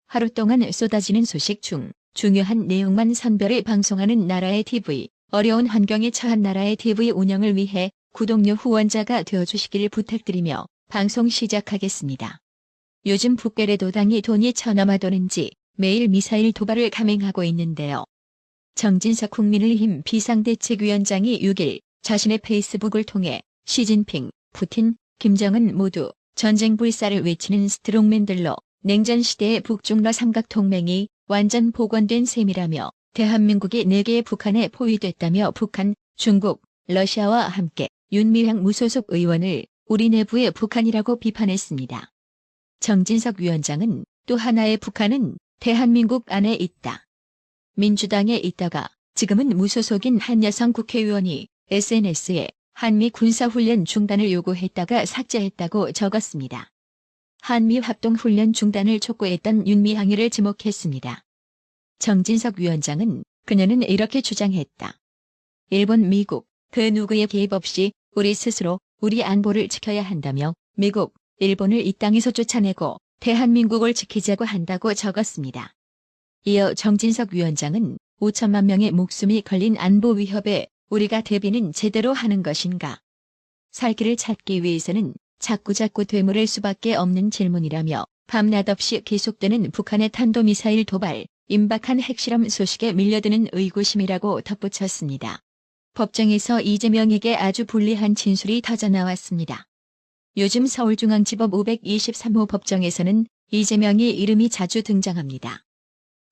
하루 동안 쏟아지는 소식 중 중요한 내용만 선별해 방송하는 나라의 TV, 어려운 환경에 처한 나라의 TV 운영을 위해 구독료 후원자가 되어주시길 부탁드리며 방송 시작하겠습니다. 요즘 북괴뢰도당이 돈이 쳐넘어도는지 매일 미사일 도발을 감행하고 있는데요. 정진석 국민의힘 비상대책위원장이 6일 자신의 페이스북을 통해 시진핑, 푸틴, 김정은 모두 전쟁 불사를 외치는 스트롱맨들로 냉전시대의 북중러 삼각동맹이 완전 복원된 셈이라며 대한민국이 4개의 북한에 포위됐다며 북한, 중국, 러시아와 함께 윤미향 무소속 의원을 우리 내부의 북한이라고 비판했습니다. 정진석 위원장은 또 하나의 북한은 대한민국 안에 있다. 민주당에 있다가 지금은 무소속인 한 여성 국회의원이 SNS에 한미 군사훈련 중단을 요구했다가 삭제했다고 적었습니다. 한미 합동훈련 중단을 촉구했던 윤미향이를 지목했습니다. 정진석 위원장은 그녀는 이렇게 주장했다. 일본, 미국, 그 누구의 개입 없이 우리 스스로 우리 안보를 지켜야 한다며 미국, 일본을 이 땅에서 쫓아내고 대한민국을 지키자고 한다고 적었습니다. 이어 정진석 위원장은 5천만 명의 목숨이 걸린 안보 위협에 우리가 대비는 제대로 하는 것인가? 살 길을 찾기 위해서는 자꾸자꾸 되물을 수밖에 없는 질문이라며 밤낮 없이 계속되는 북한의 탄도미사일 도발, 임박한 핵실험 소식에 밀려드는 의구심이라고 덧붙였습니다. 법정에서 이재명에게 아주 불리한 진술이 터져나왔습니다. 요즘 서울중앙지법 523호 법정에서는 이재명의 이름이 자주 등장합니다.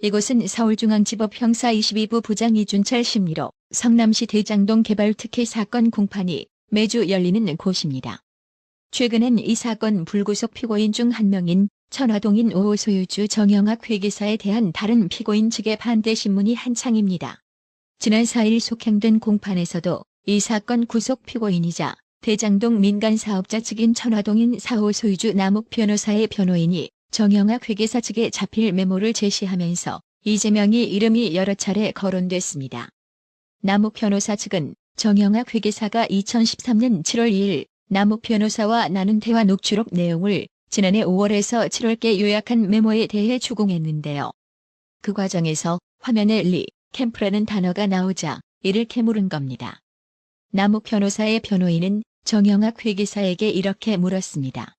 이곳은 서울중앙지법 형사 22부 부장 이준철 심리로 성남시 대장동 개발 특혜 사건 공판이 매주 열리는 곳입니다. 최근엔 이 사건 불구속 피고인 중 한 명인 천화동인 5호 소유주 정영학 회계사에 대한 다른 피고인 측의 반대 신문이 한창입니다. 지난 4일 속행된 공판에서도 이 사건 구속 피고인이자 대장동 민간사업자 측인 천화동인 4호 소유주 남욱 변호사의 변호인이 정영학 회계사 측에 자필 메모를 제시하면서 이재명의 이름이 여러 차례 거론됐습니다. 남욱 변호사 측은 정영학 회계사가 2013년 7월 2일 남욱 변호사와 나눈 대화 녹취록 내용을 지난해 5월에서 7월께 요약한 메모에 대해 추궁했는데요. 그 과정에서 화면에 리, 캠프라는 단어가 나오자 이를 캐물은 겁니다. 남욱 변호사의 변호인은 정영학 회계사에게 이렇게 물었습니다.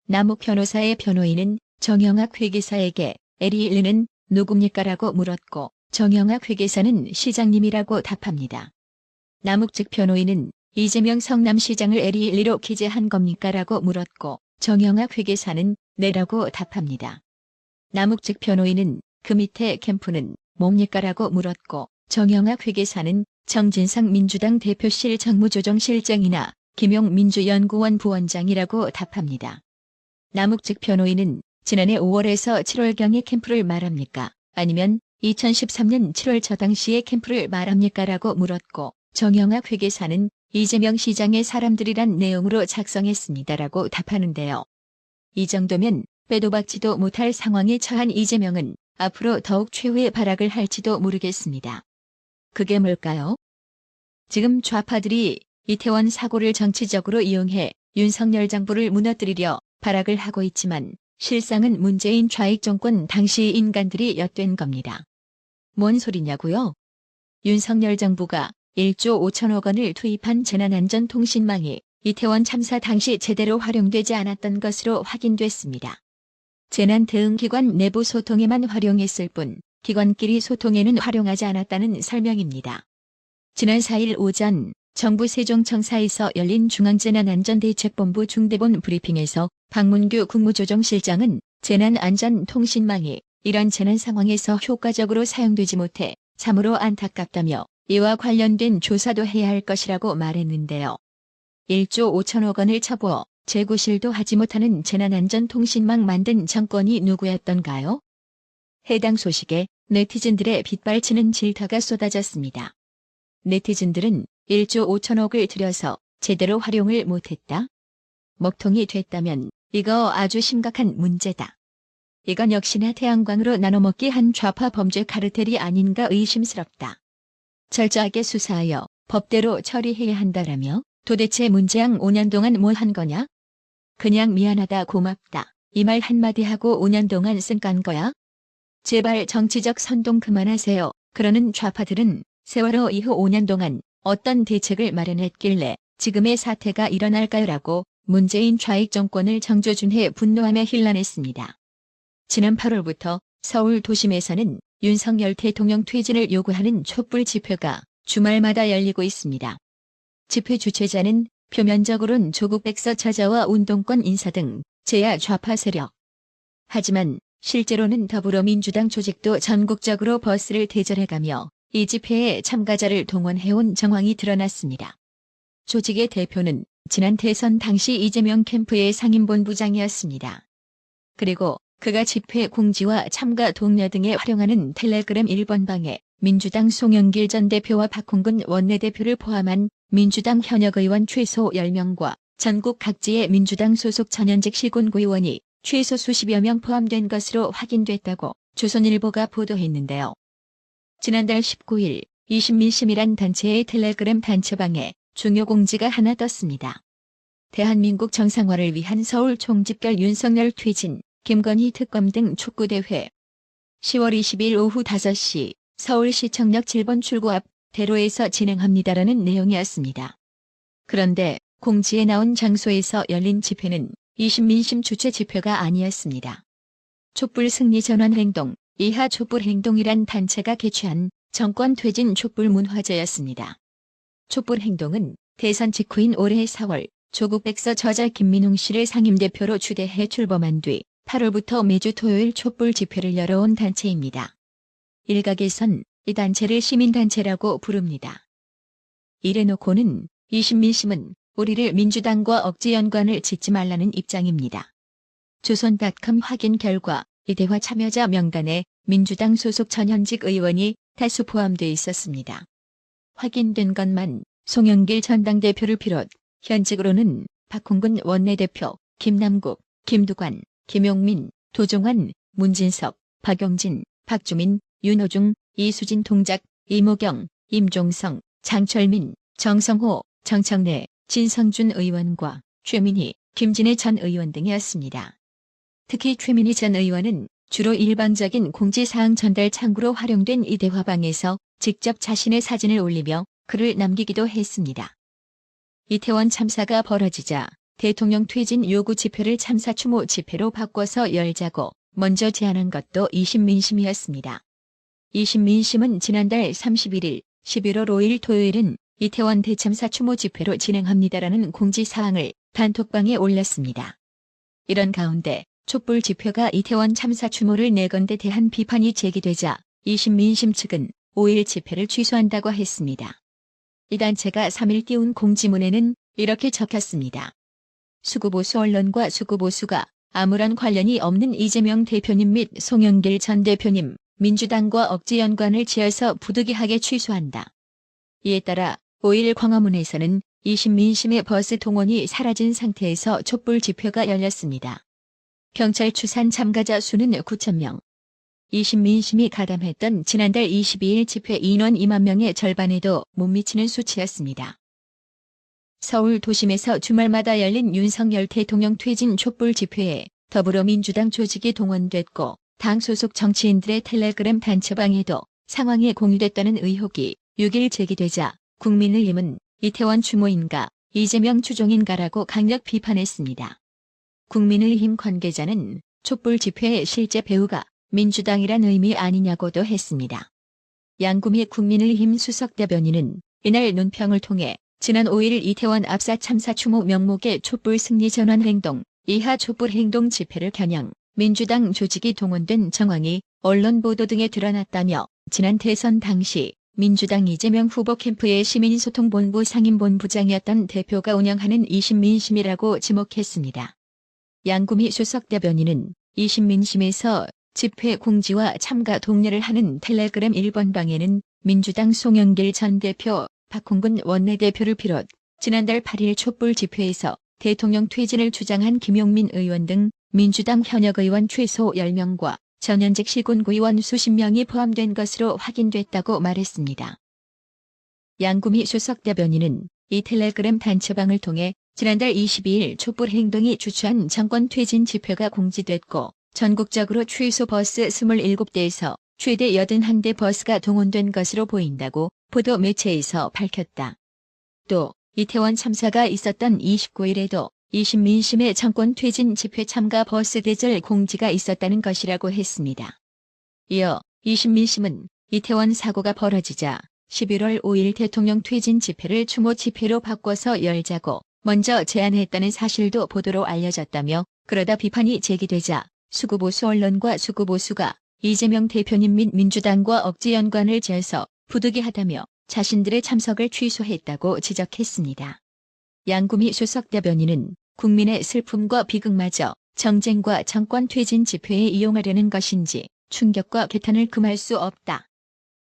남욱 변호사의 변호인은 정영학 회계사에게 에리일리는 누굽니까라고 물었고 정영학 회계사는 시장님이라고 답합니다. 남욱 측 변호인은 이재명 성남시장을 에리일리로 기재한 겁니까라고 물었고 정영학 회계사는 네라고 답합니다. 남욱 측 변호인은 그 밑에 캠프는 뭡니까라고 물었고 정영학 회계사는 정진상 민주당 대표실 정무조정실장이나 김용 민주연구원 부원장이라고 답합니다. 남욱 측 변호인은 지난해 5월에서 7월경의 캠프를 말합니까? 아니면 2013년 7월 저 당시의 캠프를 말합니까라고 물었고 정영학 회계사는 이재명 시장의 사람들이란 내용으로 작성했습니다라고 답하는데요. 이 정도면 빼도 박지도 못할 상황에 처한 이재명은 앞으로 더욱 최후의 발악을 할지도 모르겠습니다. 그게 뭘까요? 지금 좌파들이 이태원 사고를 정치적으로 이용해 윤석열 정부를 무너뜨리려 발악을 하고 있지만 실상은 문재인 좌익 정권 당시 인간들이 엿된 겁니다. 뭔 소리냐고요? 윤석열 정부가 1조 5천억 원을 투입한 재난안전통신망이 이태원 참사 당시 제대로 활용되지 않았던 것으로 확인됐습니다. 재난대응기관 내부 소통에만 활용했을 뿐 기관끼리 소통에는 활용하지 않았다는 설명입니다. 지난 4일 오전 정부 세종청사에서 열린 중앙재난안전대책본부 중대본 브리핑에서 박문규 국무조정실장은 재난안전통신망이 이런 재난 상황에서 효과적으로 사용되지 못해 참으로 안타깝다며 이와 관련된 조사도 해야 할 것이라고 말했는데요. 1조 5천억 원을 쳐부어 재구실도 하지 못하는 재난안전통신망 만든 정권이 누구였던가요? 해당 소식에 네티즌들의 빗발치는 질타가 쏟아졌습니다. 네티즌들은 1조 5천억을 들여서 제대로 활용을 못했다? 먹통이 됐다면 이거 아주 심각한 문제다. 이건 역시나 태양광으로 나눠먹기 한 좌파 범죄 카르텔이 아닌가 의심스럽다. 철저하게 수사하여 법대로 처리해야 한다라며 도대체 문재양 5년 동안 뭐 한 거냐? 그냥 미안하다 고맙다. 이 말 한마디 하고 5년 동안 쌩깐 거야? 제발 정치적 선동 그만하세요. 그러는 좌파들은 세월호 이후 5년 동안 어떤 대책을 마련했길래 지금의 사태가 일어날까요? 라고 문재인 좌익 정권을 정조준해 분노하며 힐난했습니다. 지난 8월부터 서울 도심에서는 윤석열 대통령 퇴진을 요구하는 촛불 집회가 주말마다 열리고 있습니다. 집회 주최자는 표면적으로는 조국 백서저자와 운동권 인사 등 제야 좌파 세력. 하지만 실제로는 더불어민주당 조직도 전국적으로 버스를 대절해가며 이 집회에 참가자를 동원해온 정황이 드러났습니다. 조직의 대표는 지난 대선 당시 이재명 캠프의 상임본부장이었습니다. 그리고 그가 집회 공지와 참가 독려 등에 활용하는 텔레그램 1번방에 민주당 송영길 전 대표와 박홍근 원내대표를 포함한 민주당 현역 의원 최소 10명과 전국 각지의 민주당 소속 전현직 시군구의원이 최소 수십여 명 포함된 것으로 확인됐다고 조선일보가 보도했는데요. 지난달 19일 이신민심이란 단체의 텔레그램 단체방에 중요 공지가 하나 떴습니다. 대한민국 정상화를 위한 서울 총집결 윤석열 퇴진, 김건희 특검 등 촉구대회. 10월 20일 오후 5시 서울시청역 7번 출구 앞 대로에서 진행합니다라는 내용이었습니다. 그런데 공지에 나온 장소에서 열린 집회는 이신민심 주최 집회가 아니었습니다. 촛불 승리 전환 행동, 이하 촛불 행동이란 단체가 개최한 정권 퇴진 촛불 문화제였습니다. 촛불 행동은 대선 직후인 올해 4월 조국 백서 저자 김민웅 씨를 상임대표로 추대해 출범한 뒤 8월부터 매주 토요일 촛불 집회를 열어온 단체입니다. 일각에선 이 단체를 시민단체라고 부릅니다. 이래놓고는 이신민심은 우리를 민주당과 억지 연관을 짓지 말라는 입장입니다. 조선닷컴 확인 결과 이 대화 참여자 명단에 민주당 소속 전현직 의원이 다수 포함돼 있었습니다. 확인된 것만 송영길 전당대표를 비롯 현직으로는 박홍근 원내대표, 김남국, 김두관, 김용민, 도종환, 문진석, 박용진, 박주민, 윤호중, 이수진 동작, 이모경, 임종성, 장철민, 정성호, 정청래, 진성준 의원과 최민희, 김진애 전 의원 등이었습니다. 특히 최민희 전 의원은 주로 일방적인 공지사항 전달 창구로 활용된 이 대화방에서 직접 자신의 사진을 올리며 글을 남기기도 했습니다. 이태원 참사가 벌어지자 대통령 퇴진 요구 집회를 참사 추모 집회로 바꿔서 열자고 먼저 제안한 것도 이신민심이었습니다. 이신민심은 지난달 31일 11월 5일 토요일은 이태원 대참사 추모 집회로 진행합니다라는 공지사항을 단톡방에 올렸습니다. 이런 가운데 촛불 집회가 이태원 참사 추모를 내건데 대한 비판이 제기되자 이신민심 측은 5일 집회를 취소한다고 했습니다. 이 단체가 3일 띄운 공지문에는 이렇게 적혔습니다. 수구보수 언론과 수구보수가 아무런 관련이 없는 이재명 대표님 및 송영길 전 대표님, 민주당과 억지 연관을 지어서 부득이하게 취소한다. 이에 따라 5일 광화문에서는 이신민심의 버스 동원이 사라진 상태에서 촛불 집회가 열렸습니다. 경찰 추산 참가자 수는 9,000명. 이신민심이 가담했던 지난달 22일 집회 인원 2만 명의 절반에도 못 미치는 수치였습니다. 서울 도심에서 주말마다 열린 윤석열 대통령 퇴진 촛불 집회에 더불어민주당 조직이 동원됐고 당 소속 정치인들의 텔레그램 단체방에도 상황이 공유됐다는 의혹이 6일 제기되자 국민의힘은 이태원 추모인가 이재명 추종인가라고 강력 비판했습니다. 국민의힘 관계자는 촛불 집회의 실제 배우가 민주당이란 의미 아니냐고도 했습니다. 양구미 국민의힘 수석대변인은 이날 논평을 통해 지난 5일 이태원 압사 참사 추모 명목의 촛불 승리 전환 행동, 이하 촛불 행동 집회를 겨냥 민주당 조직이 동원된 정황이 언론 보도 등에 드러났다며 지난 대선 당시 민주당 이재명 후보 캠프의 시민소통본부 상임본부장이었던 대표가 운영하는 이신민심이라고 지목했습니다. 양구미 수석대변인은 이신민심에서 집회 공지와 참가 독려를 하는 텔레그램 1번방에는 민주당 송영길 전 대표, 박홍근 원내대표를 비롯 지난달 8일 촛불 집회에서 대통령 퇴진을 주장한 김용민 의원 등 민주당 현역 의원 최소 10명과 전현직 시군구의원 수십 명이 포함된 것으로 확인됐다고 말했습니다. 양구미 수석대변인은 이 텔레그램 단체방을 통해 지난달 22일 촛불 행동이 주최한 정권 퇴진 집회가 공지됐고 전국적으로 취소 버스 27대에서 최대 81대 버스가 동원된 것으로 보인다고 보도 매체에서 밝혔다. 또 이태원 참사가 있었던 29일에도 20민심의 정권 퇴진 집회 참가 버스 대절 공지가 있었다는 것이라고 했습니다. 이어 20민심은 이태원 사고가 벌어지자 11월 5일 대통령 퇴진 집회를 추모 집회로 바꿔서 열자고 먼저 제안했다는 사실도 보도로 알려졌다며 그러다 비판이 제기되자 수구보수 언론과 수구보수가 이재명 대표님 및 민주당과 억지 연관을 지어서 부득이하다며 자신들의 참석을 취소했다고 지적했습니다. 양구미 수석 대변인은 국민의 슬픔과 비극마저 정쟁과 정권 퇴진 집회에 이용하려는 것인지 충격과 개탄을 금할 수 없다.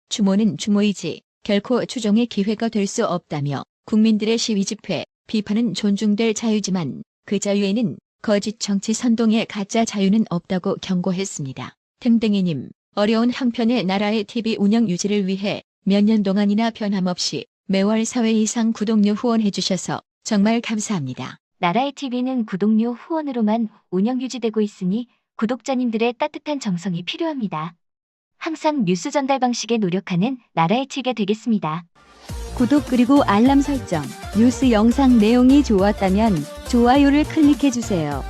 추모는 추모이지 결코 추종의 기회가 될 수 없다며 국민들의 시위 집회, 비판은 존중될 자유지만 그 자유에는 거짓 정치 선동의 가짜 자유는 없다고 경고했습니다. 댕댕이님, 어려운 한편의 나라의 TV 운영 유지를 위해 몇 년 동안이나 변함없이 매월 4회 이상 구독료 후원해주셔서 정말 감사합니다. 나라의 TV는 구독료 후원으로만 운영 유지되고 있으니 구독자님들의 따뜻한 정성이 필요합니다. 항상 뉴스 전달 방식에 노력하는 나라의 TV가 되겠습니다. 구독 그리고 알람 설정, 뉴스 영상 내용이 좋았다면 좋아요를 클릭해주세요.